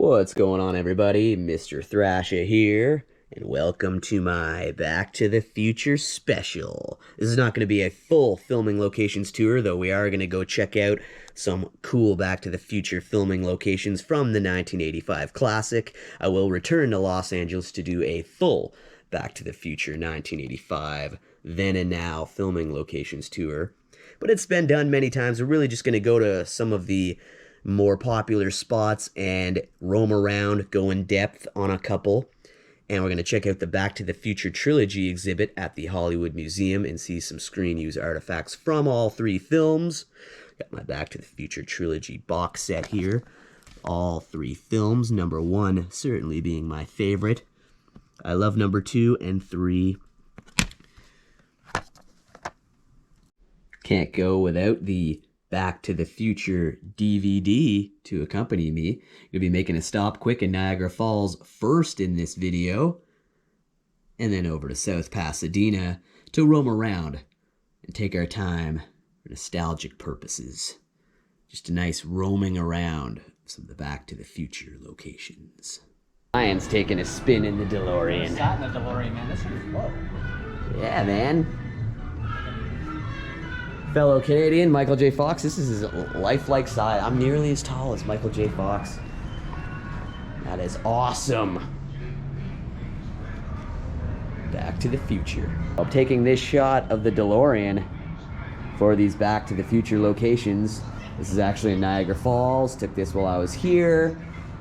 What's going on, everybody? Mr. Thrasha here, and welcome to my Back to the Future special. This is not going to be a full filming locations tour, though we are going to go check out some cool Back to the Future filming locations from the 1985 classic. I will return to Los Angeles to do a full Back to the Future 1985 then and now filming locations tour. But it's been done many times. We're really just going to go to some of the more popular spots and roam around, go in depth on a couple. And we're going to check out the Back to the Future Trilogy exhibit at the Hollywood Museum and see some screen use artifacts from all three films. Got my Back to the Future Trilogy box set here. All three films, number 1 certainly being my favorite. I love number 2 and 3. Can't go without the Back to the Future DVD to accompany me. You'll be making a stop quick in Niagara Falls first in this video, and then over to South Pasadena to roam around and take our time for nostalgic purposes. Just a nice roaming around of some of the Back to the Future locations. Ryan's taking a spin in the DeLorean. I sat in the DeLorean, man. This thing's low. Yeah, man. Fellow Canadian, Michael J. Fox. This is his lifelike size. I'm nearly as tall as Michael J. Fox. That is awesome. Back to the Future. I'm taking this shot of the DeLorean for these Back to the Future locations. This is actually in Niagara Falls. Took this while I was here.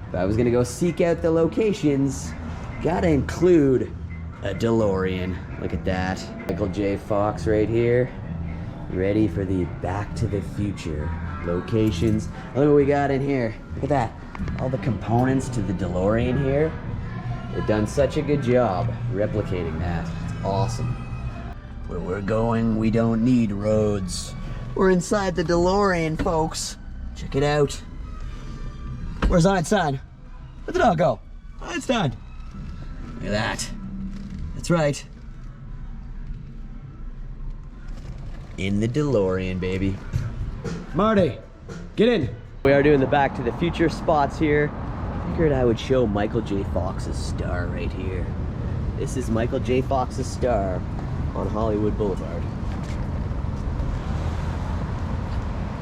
If I was gonna go seek out the locations, gotta include a DeLorean. Look at that. Michael J. Fox right here. Ready for the Back to the Future locations. Look what we got in here. Look at that. All the components to the DeLorean here. They've done such a good job replicating that. It's awesome. Where we're going, we don't need roads. We're inside the DeLorean, folks. Check it out. Where's Einstein? Where'd the dog go? Einstein. Look at that. That's right. In the DeLorean, baby. Marty, get in. We are doing the Back to the Future spots here. Figured I would show Michael J. Fox's star right here. This is Michael J. Fox's star on Hollywood Boulevard.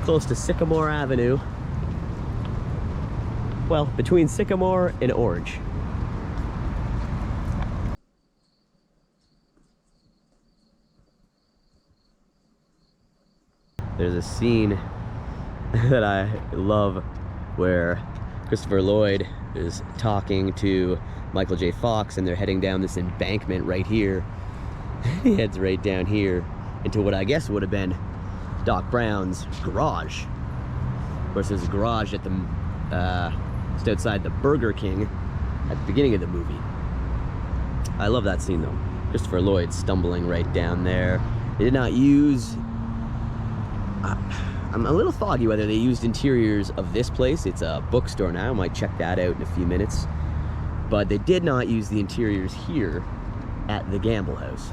Close to Sycamore Avenue. Well, between Sycamore and Orange. There's a scene that I love where Christopher Lloyd is talking to Michael J. Fox and they're heading down this embankment right here. He heads right down here into what I guess would have been Doc Brown's garage. Of course, there's a garage at the just outside the Burger King at the beginning of the movie. I love that scene though. Christopher Lloyd stumbling right down there. They did not use I'm a little foggy whether they used interiors of this place. It's a bookstore now. I might check that out in a few minutes. But they did not use the interiors here at the Gamble House.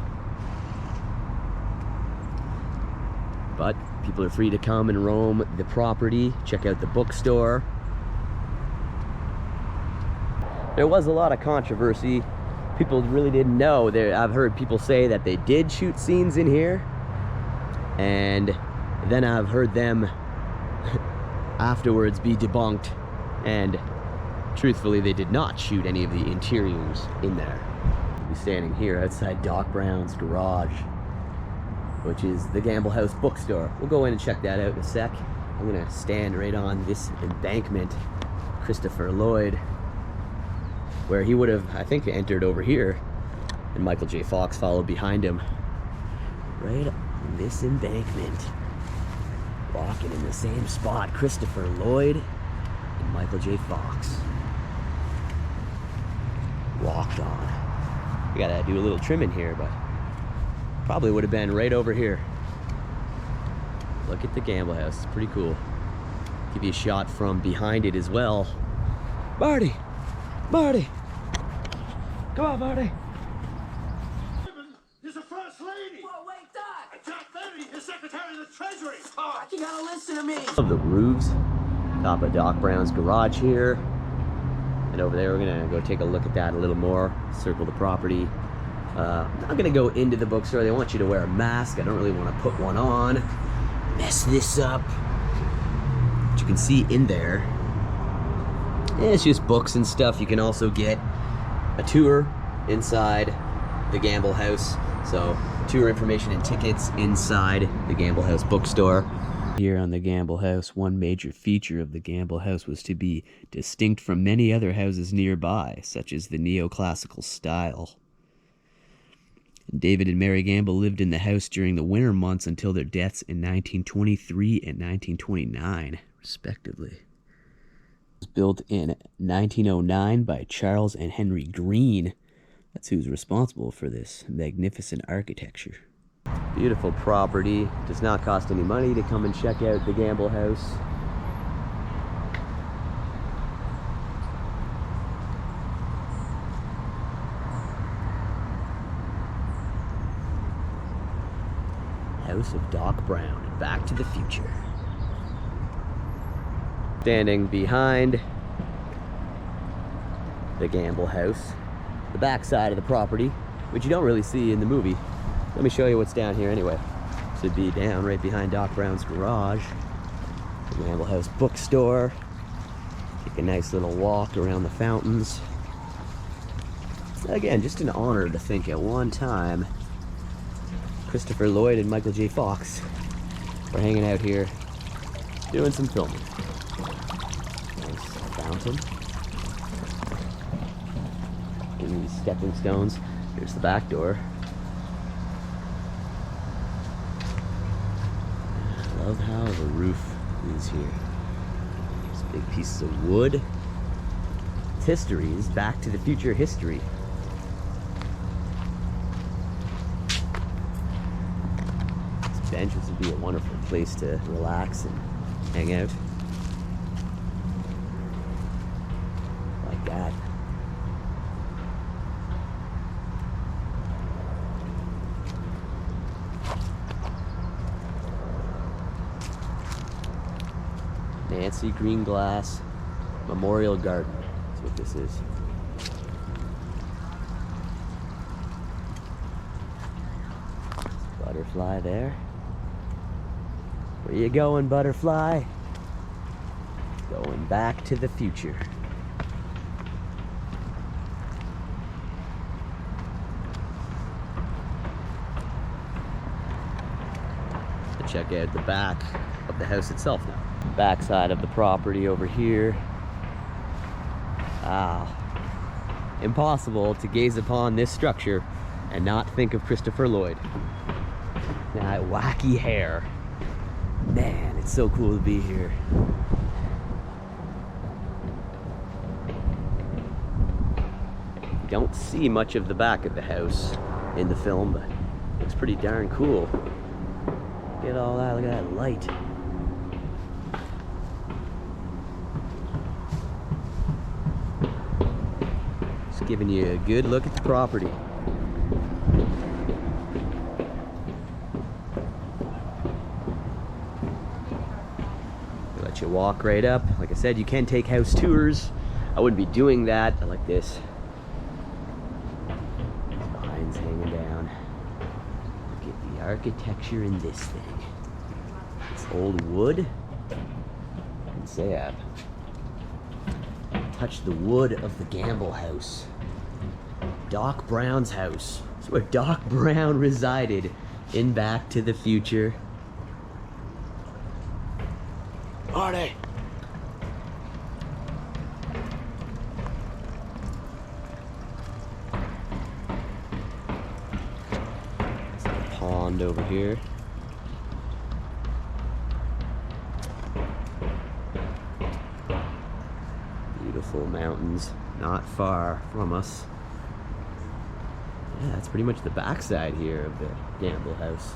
But people are free to come and roam the property, check out the bookstore. There was a lot of controversy. People really didn't know. I've heard people say that they did shoot scenes in here, and then I've heard them afterwards be debunked, and truthfully they did not shoot any of the interiors in there. We'll be standing here outside Doc Brown's garage, which is the Gamble House bookstore. We'll go in and check that out in a sec. I'm gonna stand right on this embankment, Christopher Lloyd, where he would have, I think, entered over here, and Michael J. Fox followed behind him. Right on this embankment. Walking in the same spot, Christopher Lloyd and Michael J. Fox walked on. We gotta do a little trim in here, but probably would have been right over here. Look at the Gamble House, it's pretty cool. Give you a shot from behind it as well. Marty! Marty! Come on, Marty! He's the First Lady! Whoa, wait, Doc! Jack Benny is Secretary of the Treasury! Doc, you gotta listen to me! Of the roofs, top of Doc Brown's garage here. And over there, we're gonna go take a look at that a little more, circle the property. I'm not gonna go into the bookstore. They want you to wear a mask. I don't really want to put one on. Mess this up. But you can see in there, it's just books and stuff. You can also get a tour inside the Gamble House. So tour information and tickets inside the Gamble House bookstore. Here on the Gamble House, one major feature of the Gamble House was to be distinct from many other houses nearby, such as the neoclassical style. David and Mary Gamble lived in the house during the winter months until their deaths in 1923 and 1929, respectively. It was built in 1909 by Charles and Henry Green. That's who's responsible for this magnificent architecture. Beautiful property. Does not cost any money to come and check out the Gamble House. House of Doc Brown and Back to the Future. Standing behind the Gamble House, the back side of the property, which you don't really see in the movie. Let me show you what's down here anyway. This would be down right behind Doc Brown's garage. The Gamble House bookstore. Take a nice little walk around the fountains. Again, just an honor to think at one time Christopher Lloyd and Michael J. Fox were hanging out here doing some filming. Nice fountain. Getting these stepping stones. Here's the back door. I love how the roof is here. These big pieces of wood. It's history. It's Back to the Future history. This bench would be a wonderful place to relax and hang out. Like that. Nancy Green Glass Memorial Garden. That's what this is. Butterfly there. Where you going, butterfly? Going back to the future. Let's check out the back of the house itself now. Back side of the property over here. Wow. Impossible to gaze upon this structure and not think of Christopher Lloyd. That wacky hair. Man, it's so cool to be here. You don't see much of the back of the house in the film, but it looks pretty darn cool. Look at all that, look at that light. Just giving you a good look at the property. Let you walk right up. Like I said, you can take house tours. I wouldn't be doing that. I like this. Vines hanging down. Look at the architecture in this thing. It's old wood. And say I touch the wood of the Gamble House. Doc Brown's house. It's where Doc Brown resided in Back to the Future. Marty! There's a pond over here. Beautiful mountains not far from us. Yeah, that's pretty much the backside here of the Gamble House.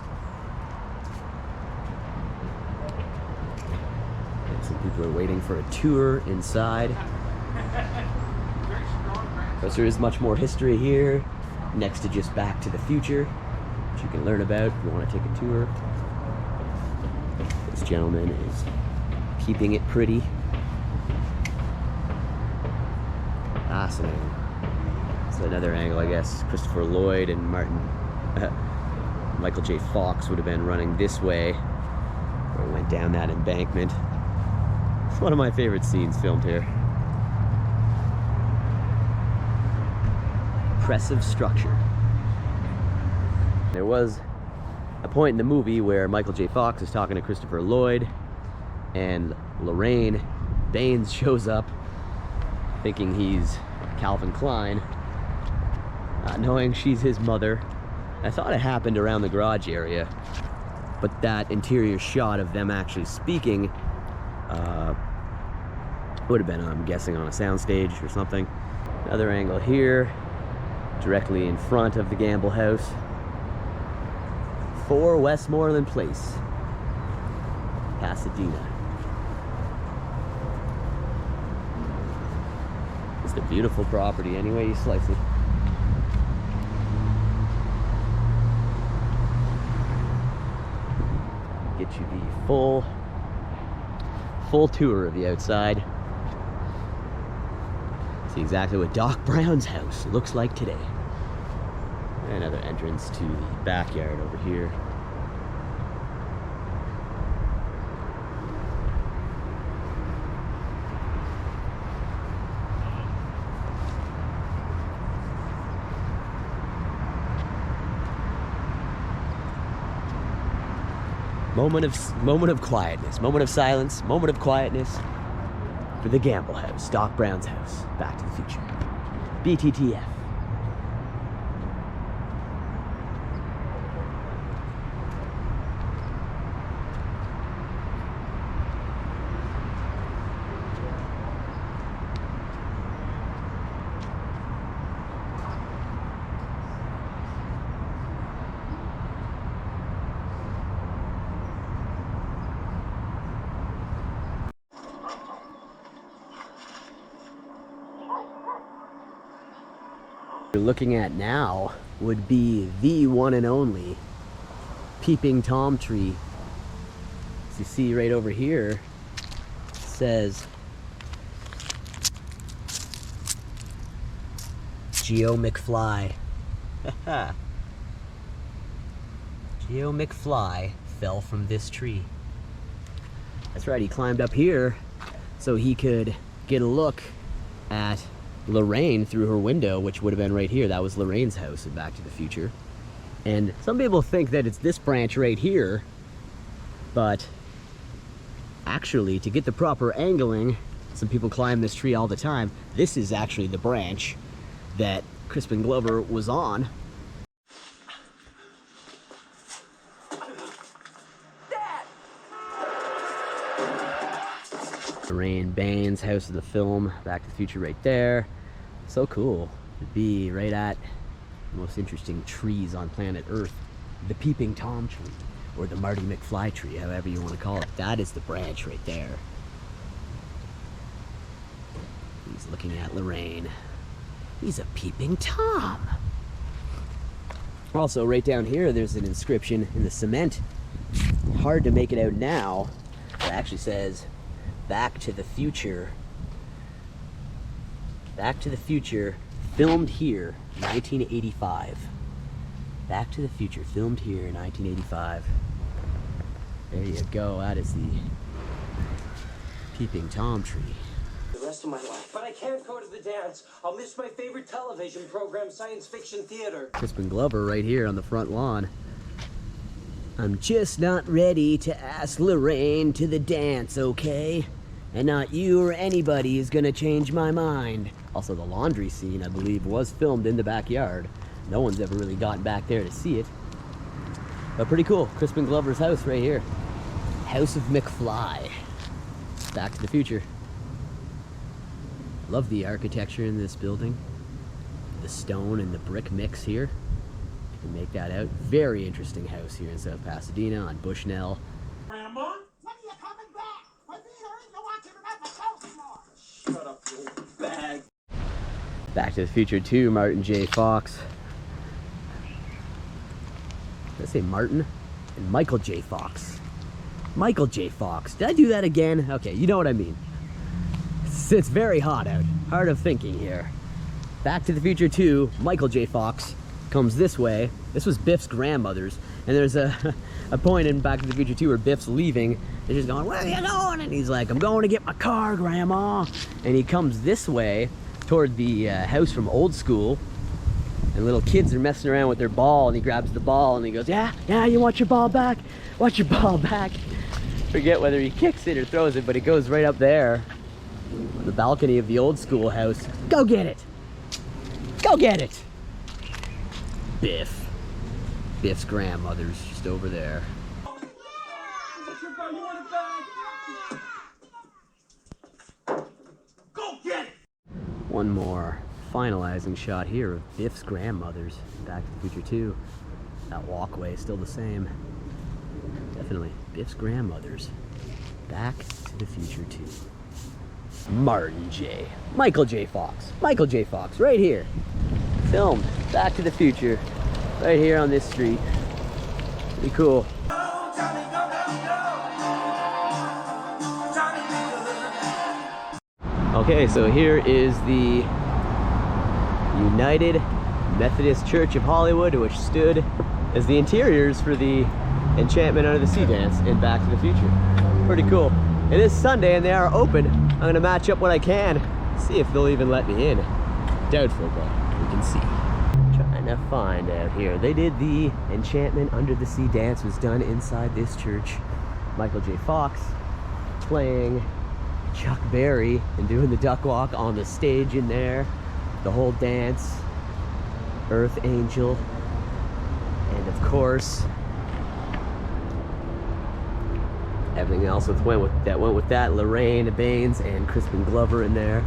Some people are waiting for a tour inside. But there is much more history here next to just Back to the Future, which you can learn about if you want to take a tour. This gentleman is keeping it pretty. fascinating. So another angle, I guess, Christopher Lloyd and Michael J. Fox would have been running this way, or went down that embankment. It's one of my favorite scenes filmed here. Impressive structure. There was a point in the movie where Michael J. Fox is talking to Christopher Lloyd, and Lorraine Baines shows up thinking he's Calvin Klein, not knowing she's his mother. I thought it happened around the garage area, but that interior shot of them actually speaking would have been, I'm guessing, on a soundstage or something. Another angle here, directly in front of the Gamble house. 4 Westmoreland Place, Pasadena. It's a beautiful property anyway you slice it. Get you the full tour of the outside. See exactly what Doc Brown's house looks like today. Another entrance to the backyard over here. Moment of quietness, moment of silence, moment of quietness for the Gamble house, Doc Brown's house, Back to the Future. BTTF. You're looking at now would be the one and only Peeping Tom Tree. As you see right over here, it says Geo McFly. Geo McFly fell from this tree. That's right, he climbed up here so he could get a look at Lorraine through her window, which would have been right here. That was Lorraine's house in Back to the Future. And some people think that it's this branch right here, but actually, to get the proper angling, some people climb this tree all the time. This is actually the branch that Crispin Glover was on. Lorraine Baines' house of the film, Back to the Future right there. So cool to be right at the most interesting trees on planet Earth. The Peeping Tom Tree, or the Marty McFly tree, however you want to call it. That is the branch right there. He's looking at Lorraine. He's a peeping Tom. Also, right down here, there's an inscription in the cement. Hard to make it out now. It actually says, Back to the Future. Back to the Future, filmed here, 1985. Back to the Future, filmed here in 1985. There you go, that is the Peeping Tom Tree. The rest of my life. But I can't go to the dance. I'll miss my favorite television program, Science Fiction Theater. Crispin Glover right here on the front lawn. I'm just not ready to ask Lorraine to the dance, okay? And not you or anybody is gonna change my mind. Also, the laundry scene, I believe, was filmed in the backyard. No one's ever really gotten back there to see it. But pretty cool. Crispin Glover's house right here. House of McFly. Back to the Future. Love the architecture in this building. The stone and the brick mix here. You can make that out. Very interesting house here in South Pasadena on Bushnell. Grandma? When are you coming back? We're here, you want to remember so more. Shut up, you old bag. Back to the Future 2, Martin J. Fox. Did I say Martin? And Michael J. Fox. Michael J. Fox. Did I do that again? Okay, you know what I mean. It's very hot out. Hard of thinking here. Back to the Future 2, Michael J. Fox comes this way. This was Biff's grandmother's, and there's a point in Back to the Future 2 where Biff's leaving, and she's going, "Where are you going?" And he's like, "I'm going to get my car, Grandma." And he comes this way toward the house from Old School, and little kids are messing around with their ball, and he grabs the ball and he goes, yeah, you want your ball back? Want your ball back? Forget whether he kicks it or throws it, but it goes right up there on the balcony of the Old School house. Go get it! Go get it! Biff's grandmother's just over there. Go get it! One more finalizing shot here of Biff's grandmother's Back to the Future 2. That walkway is still the same. Definitely Biff's grandmother's Back to the Future 2. Michael J. Fox, right here. Filmed Back to the Future, right here on this street. Pretty cool. Okay, so here is the United Methodist Church of Hollywood, which stood as the interiors for the Enchantment Under the Sea dance in Back to the Future. Pretty cool. It is Sunday and they are open. I'm gonna match up what I can, see if they'll even let me in. Doubtful, but we can see. Trying to find out here. They did the Enchantment Under the Sea dance, was done inside this church. Michael J. Fox playing Chuck Berry and doing the duck walk on the stage in there. The whole dance. Earth Angel. And of course, everything else that went with that. Lorraine Baines and Crispin Glover in there.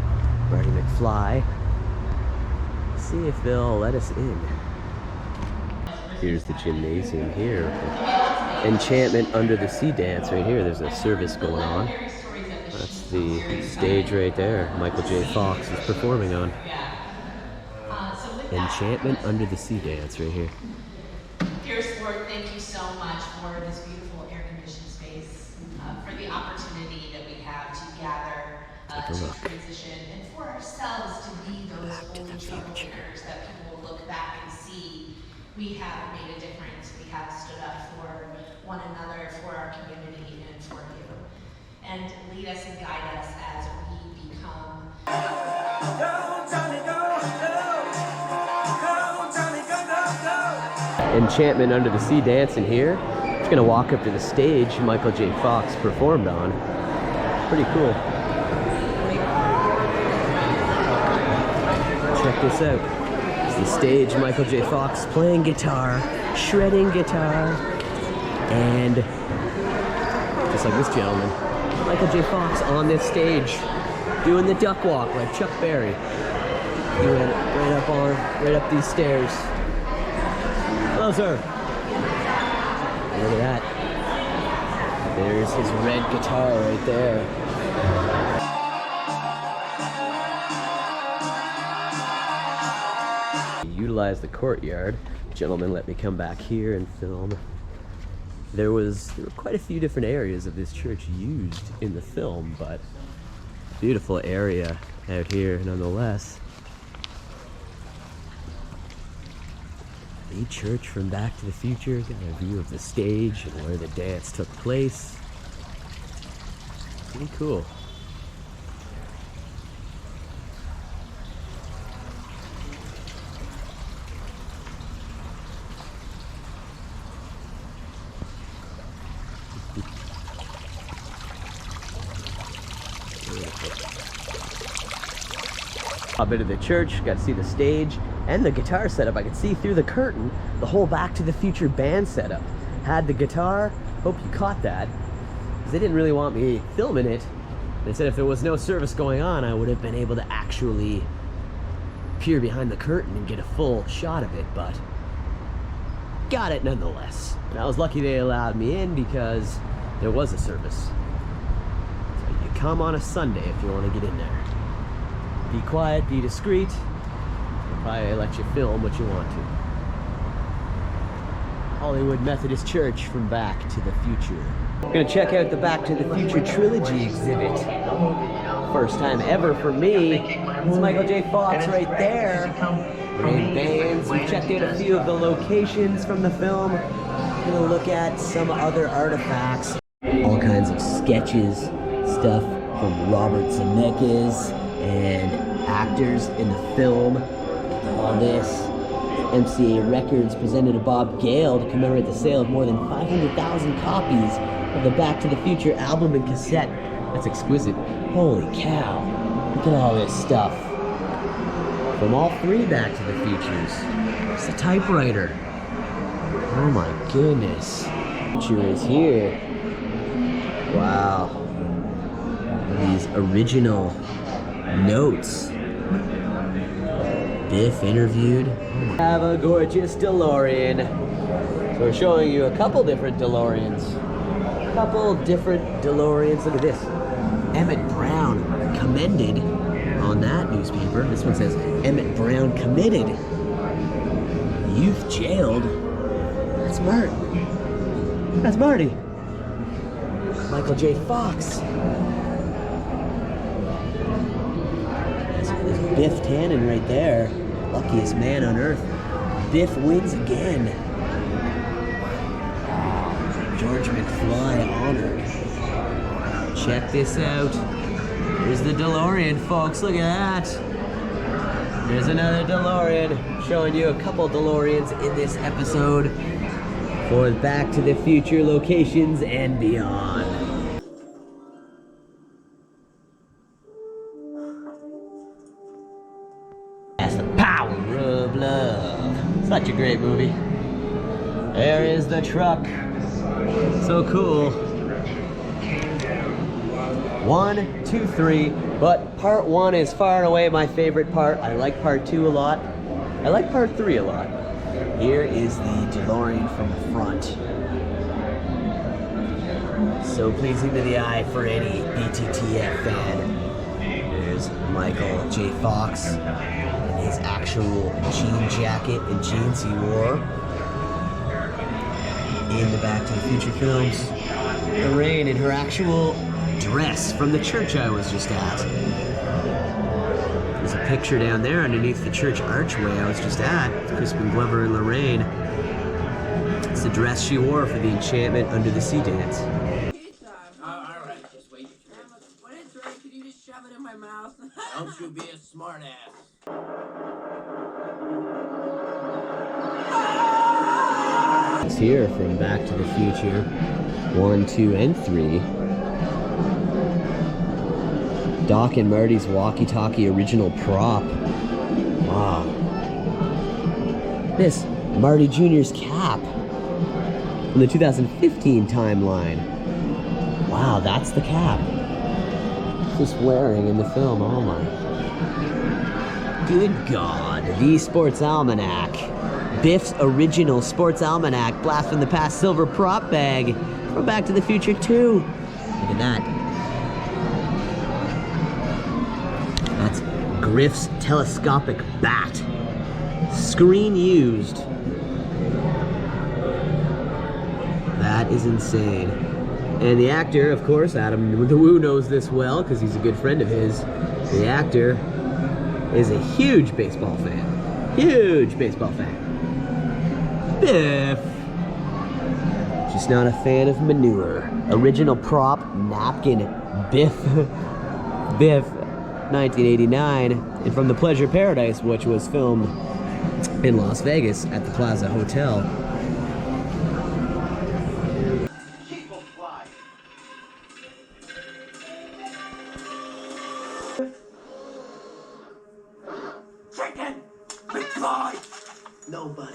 Marty McFly. See if they'll let us in. Here's the gymnasium here. Enchantment Under the Sea dance right here. There's a service going on. That's the stage right there. Michael J. Fox is performing on. Enchantment Under the Sea dance right here. Dear Sport, thank you so much for this beautiful air-conditioned space, for the opportunity that we have to gather, to transition, and for ourselves to be those holy trailblazers that people will look back and see. We have made a difference. We have stood up for one another, for our community, and for you. And lead us and guide us as we become. Enchantment Under the Sea dance in here. Just gonna walk up to the stage Michael J. Fox performed on. Pretty cool. Check this out. It's the stage Michael J. Fox playing guitar, shredding guitar, and just like this gentleman, Michael J. Fox on this stage doing the duck walk like Chuck Berry. He went right up these stairs. Hello, sir. Look at that. There's his red guitar right there. Utilize the courtyard. Gentlemen, let me come back here and film. There were quite a few different areas of this church used in the film, but beautiful area out here nonetheless. The church from Back to the Future, got a view of the stage and where the dance took place. Pretty cool. A bit of the church, got to see the stage and the guitar setup. I could see through the curtain the whole Back to the Future band setup. Had the guitar, hope you caught that, because they didn't really want me filming it. They said if there was no service going on, I would have been able to actually peer behind the curtain and get a full shot of it, but got it nonetheless. And I was lucky they allowed me in because there was a service. So you come on a Sunday if you want to get in there. Be quiet, be discreet. They'll probably let you film what you want to. Hollywood Methodist Church from Back to the Future. We're gonna check out the Back to the Future Trilogy exhibit. First time ever for me. It's Michael J. Fox right there. Great bands. We checked out a few of the locations from the film. We're gonna look at some other artifacts. All kinds of sketches, stuff from Robert Zemeckis and actors in the film. All this. MCA Records presented to Bob Gale to commemorate the sale of more than 500,000 copies of the Back to the Future album and cassette. That's exquisite. Holy cow. Look at all this stuff. From all three Back to the Futures. It's a typewriter. Oh my goodness. Future is here. Wow. These original notes. Biff interviewed. Have a gorgeous DeLorean. So we're showing you a couple different DeLoreans. Look at this. Emmett Brown commended on that newspaper. This one says, Emmett Brown committed. Youth jailed. That's Marty. That's Marty. Michael J. Fox. There's Biff Tannen right there. Luckiest man on earth. Biff wins again. George McFly honored. Check this out. There's the DeLorean, folks. Look at that. There's another DeLorean. Showing you a couple DeLoreans in this episode for Back to the Future locations and beyond. That's the power of love. Such a great movie. There is the truck. So cool. 1, 2, 3. But part 1 is far and away my favorite part. I like part 2 a lot. I like part 3 a lot. Here is the DeLorean from the front. So pleasing to the eye for any BTTF fan. There's Michael J. Fox in his actual jean jacket and jeans he wore in the Back to the Future films. Lorraine in her actual dress from the church I was just at. There's a picture down there underneath the church archway I was just at. It's Crispin Glover and Lorraine. It's the dress she wore for the Enchantment Under the Sea dance. Alright, just wait. When it's ready, can you just shove it in my mouth? Don't you be a smart ass. It's here from Back to the Future 1, 2, and 3. Doc and Marty's walkie-talkie original prop. Wow. This, Marty Jr.'s cap from the 2015 timeline. Wow, that's the cap. Just wearing in the film, oh my. Good God, the Sports Almanac. Biff's original Sports Almanac, Blast from the Past silver prop bag from Back to the Future 2. Look at that. That's Griff's telescopic bat. Screen used. That is insane. And the actor, of course, Adam the Woo knows this well because he's a good friend of his. The actor is a huge baseball fan. Huge baseball fan. Biff. Just not a fan of manure. Original prop, napkin, Biff. Biff, 1989. And from The Pleasure Paradise, which was filmed in Las Vegas at the Plaza Hotel.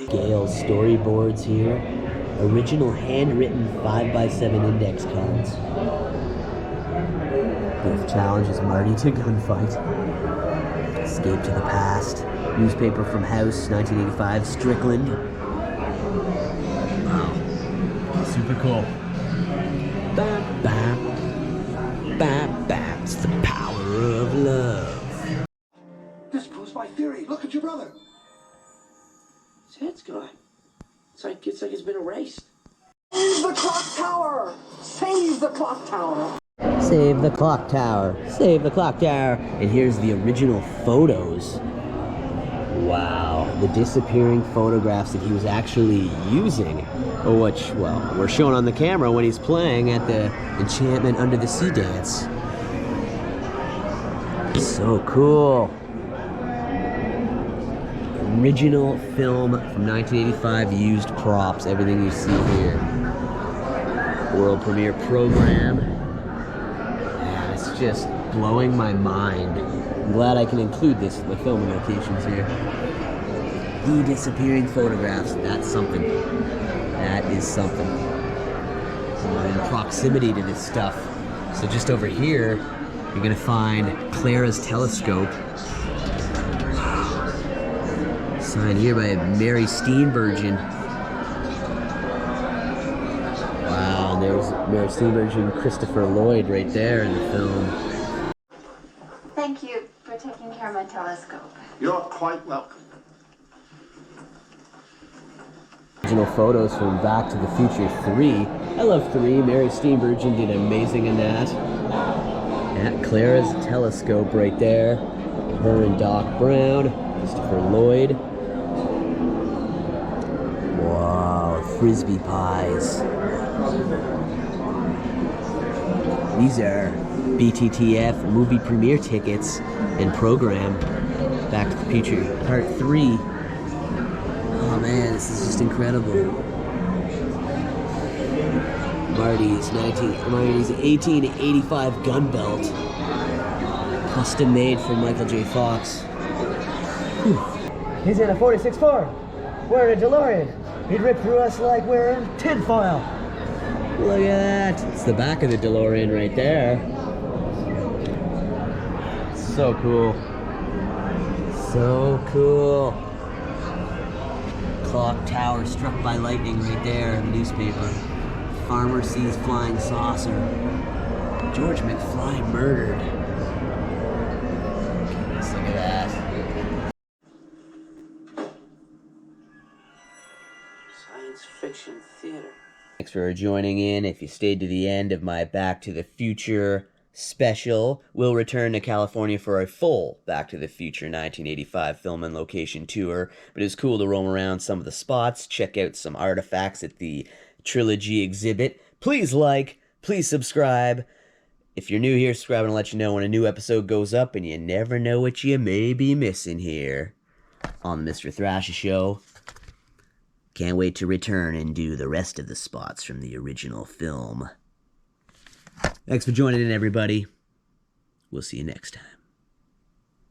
Gale's storyboards here. Original handwritten 5x7 index cards. Biff challenges Marty to gunfight. Escape to the Past. Newspaper from House, 1985. Strickland. Wow. Super cool. Bap, bap. Bap, bap. It's the power of love. This proves my theory. Look at your brother. His head's gone. It's like it's been erased. He's the clock tower! Save the clock tower! Save the clock tower. Save the clock tower. And here's the original photos. Wow, the disappearing photographs that he was actually using, which, well, were shown on the camera when he's playing at the Enchantment Under the Sea dance. So cool. Original film from 1985, used props, everything you see here. World premiere program. Man, it's just blowing my mind. I'm glad I can include this in the filming locations here. The disappearing photographs, that's something. That is something. In proximity to this stuff. So just over here, you're gonna find Clara's telescope. Signed here by Mary Steenburgen. Wow, and there's Mary Steenburgen, Christopher Lloyd right there in the film. Thank you for taking care of my telescope. You're quite welcome. Original photos from Back to the Future 3. I love 3. Mary Steenburgen did amazing in that. At Clara's telescope right there. Her and Doc Brown, Christopher Lloyd. Wow, Frisbee pies. These are BTTF movie premiere tickets and program. Back to the Future Part 3. Oh man, this is just incredible. Marty's 1885 gun belt. Custom made for Michael J. Fox. Whew. He's in a 46 Ford. We're in a DeLorean. He'd rip through us like we're in tinfoil. Look at that. It's the back of the DeLorean right there. So cool. So cool. Clock tower struck by lightning right there in the newspaper. Farmer sees flying saucer. George McFly murdered. Goodness, look at that. Science fiction theater. Thanks for joining in. If you stayed to the end of my Back to the Future special, we'll return to California for a full Back to the Future 1985 film and location tour. But it's cool to roam around some of the spots, check out some artifacts at the Trilogy exhibit. Please like, please subscribe. If you're new here, subscribe and I'll let you know when a new episode goes up, and you never know what you may be missing here on the Mr. Thrasha Show. Can't wait to return and do the rest of the spots from the original film. Thanks for joining in, everybody. We'll see you next time.